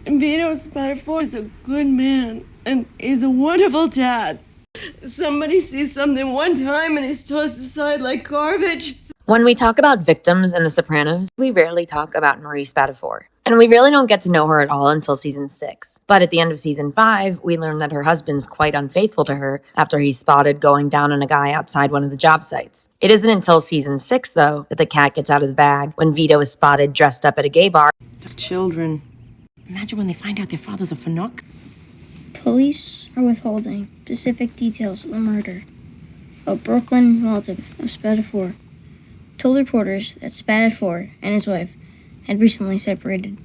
Veto Spatafore is a good man, and he's a wonderful dad. Somebody sees something one time and he's tossed aside like garbage. When we talk about victims in The Sopranos, we rarely talk about Marie Spatafore. And we really don't get to know her at all until season 6. But at the end of season 5, we learn that her husband's quite unfaithful to her after he's spotted going down on a guy outside one of the job sites. It isn't until season 6, though, that the cat gets out of the bag when Veto is spotted dressed up at a gay bar. Children. Imagine when they find out their father's a fanook. Police are withholding specific details of the murder. A Brooklyn relative of Spatafore told reporters that Spatafore and his wife had recently separated.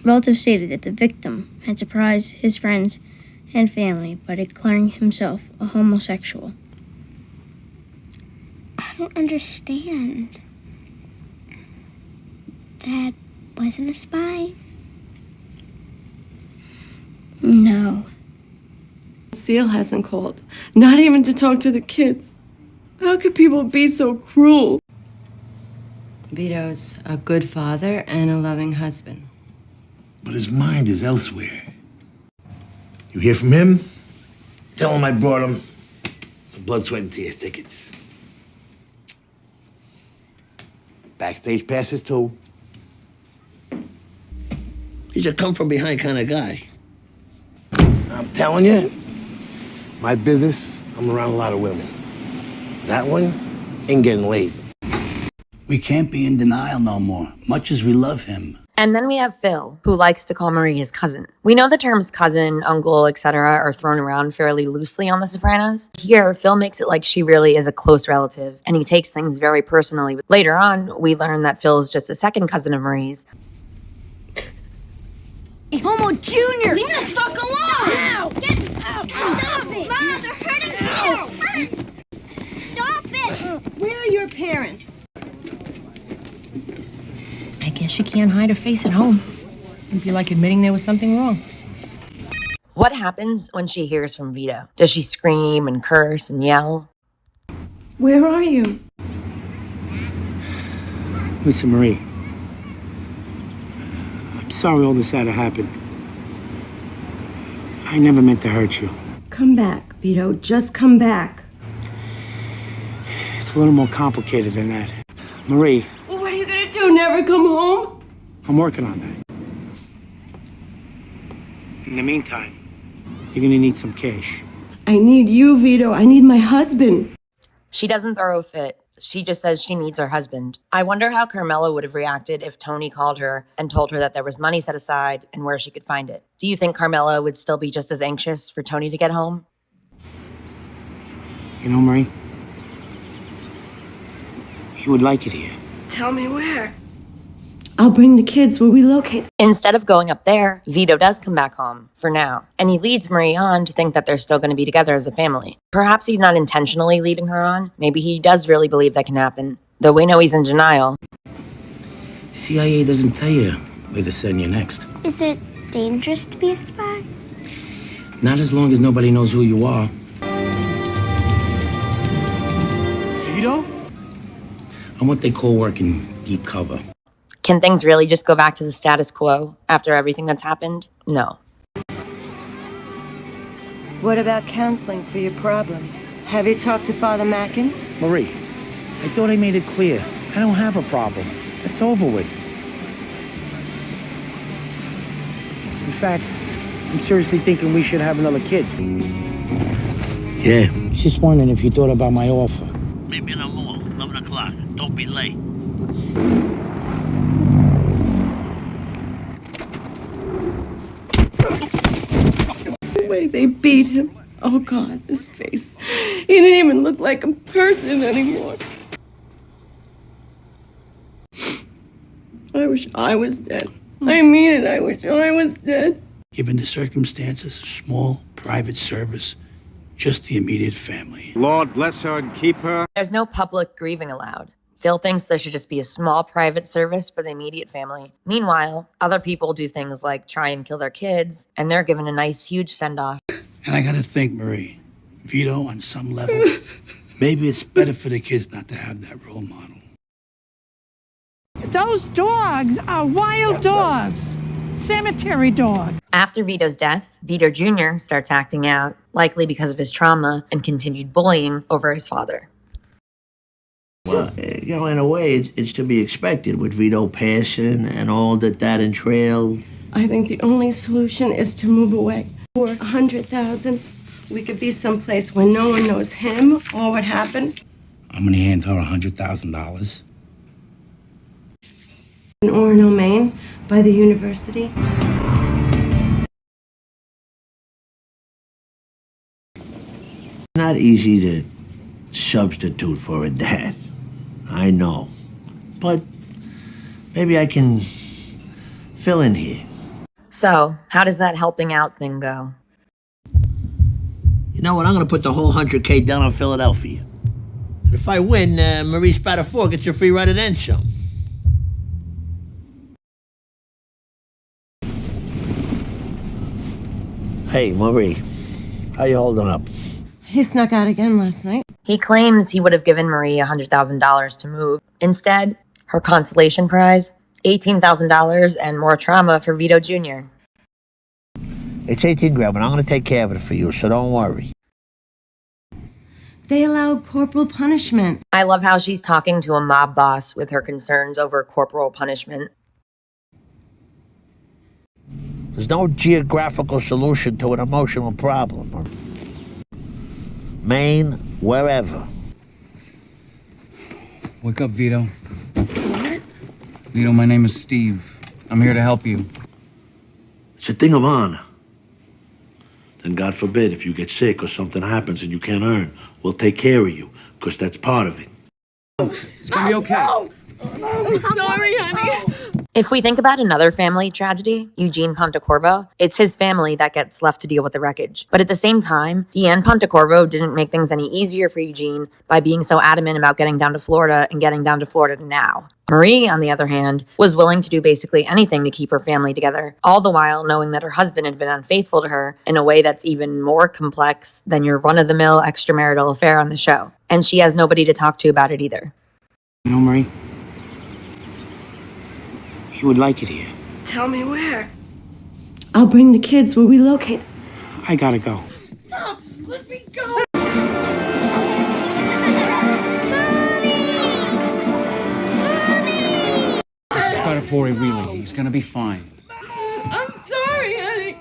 Relatives stated that the victim had surprised his friends and family by declaring himself a homosexual. I don't understand. Dad wasn't a spy? No. Seal hasn't called, not even to talk to the kids. How could people be so cruel? Vito's a good father and a loving husband. But his mind is elsewhere. You hear from him? Tell him I brought him some blood, sweat, and tears tickets. Backstage passes too. He's a come-from-behind kind of guy. I'm telling you, my business, I'm around a lot of women. That one ain't getting laid. We can't be in denial no more, much as we love him. And then we have Phil, who likes to call Marie his cousin. We know the terms cousin, uncle, etc. are thrown around fairly loosely on The Sopranos. Here, Phil makes it like she really is a close relative, and he takes things very personally. Later on, we learn that Phil is just a second cousin of Marie's. Hey, Homo Junior! Leave me the fuck alone! Ow! Get out! Stop it! Mom, they're hurting Vito! Stop it! Where are your parents? I guess she can't hide her face at home. It'd be like admitting there was something wrong. What happens when she hears from Veto? Does she scream and curse and yell? Where are you? Listen, Marie. I'm sorry all this had to happen. I never meant to hurt you. Come back, Veto. Just come back. It's a little more complicated than that. Marie. Well, what are you gonna do? Never come home? I'm working on that. In the meantime, you're gonna need some cash. I need you, Veto. I need my husband. She doesn't throw a fit. She just says she needs her husband. I wonder how Carmela would have reacted if Tony called her and told her that there was money set aside and where she could find it. Do you think Carmela would still be just as anxious for Tony to get home? You know, Marie, you would like it here. Tell me where. I'll bring the kids. We'll relocate. Instead of going up there, Veto does come back home, for now. And he leads Marie on to think that they're still going to be together as a family. Perhaps he's not intentionally leading her on. Maybe he does really believe that can happen, though we know he's in denial. CIA doesn't tell you where to send you next. Is it dangerous to be a spy? Not as long as nobody knows who you are. Veto? I'm what they call working deep cover. Can things really just go back to the status quo after everything that's happened? No. What about counseling for your problem? Have you talked to Father Mackin? Marie, I thought I made it clear. I don't have a problem. It's over with. In fact, I'm seriously thinking we should have another kid. Yeah. Just wondering if you thought about my offer. Meet me in the mall, 11 o'clock. Don't be late. The way they beat him. Oh, God, his face. He didn't even look like a person anymore. I wish I was dead. I mean it, I wish I was dead. Given the circumstances, small, private service, just the immediate family. Lord bless her and keep her. There's no public grieving allowed. Phil thinks there should just be a small private service for the immediate family. Meanwhile, other people do things like try and kill their kids, and they're given a nice, huge send-off. And I gotta think, Marie, Veto, on some level, maybe it's better for the kids not to have that role model. Those dogs are wild dogs. Cemetery dog. After Vito's death, Vito Jr. starts acting out, likely because of his trauma and continued bullying over his father. Well, in a way, it should be expected with Vito passing and all that entailed. I think the only solution is to move away. For $100,000, we could be someplace where no one knows him or what happened. I'm gonna hand her $100,000. In Orono, Maine, by the university. Not easy to substitute for a dad. I know. But maybe I can fill in here. So, how does that helping out thing go? You know what? I'm going to put the whole $100K down on Philadelphia. And if I win, Marie Spatafore gets a free ride and then some. Hey, Marie. How you holding up? He snuck out again last night. He claims he would have given Marie $100,000 to move. Instead, her consolation prize, $18,000 and more trauma for Vito Jr. It's 18 grand, but I'm going to take care of it for you, so don't worry. They allow corporal punishment. I love how she's talking to a mob boss with her concerns over corporal punishment. There's no geographical solution to an emotional problem. Maine, wherever. Wake up, Vito. What? Vito, my name is Steve. I'm here to help you. It's a thing of honor. Then God forbid, if you get sick or something happens and you can't earn, we'll take care of you, because that's part of it. It's gonna be okay. I'm sorry, honey. If we think about another family tragedy, Eugene Pontecorvo, it's his family that gets left to deal with the wreckage. But at the same time, Deanne Pontecorvo didn't make things any easier for Eugene by being so adamant about getting down to Florida and getting down to Florida now. Marie, on the other hand, was willing to do basically anything to keep her family together, all the while knowing that her husband had been unfaithful to her in a way that's even more complex than your run-of-the-mill extramarital affair on the show. And she has nobody to talk to about it either. You know, Marie, you would like it here. Tell me where. I'll bring the kids where we locate. I gotta go. Stop! Let me go! Spatafore wheeling. He's gonna be fine. I'm sorry, honey.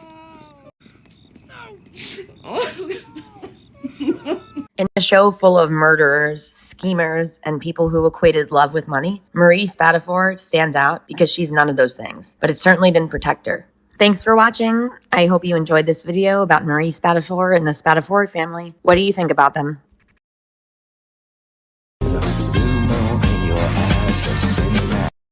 In a show full of murderers, schemers, and people who equated love with money, Marie Spatafore stands out because she's none of those things, but it certainly didn't protect her. Thanks for watching. I hope you enjoyed this video about Marie Spatafore and the Spatafore family. What do you think about them?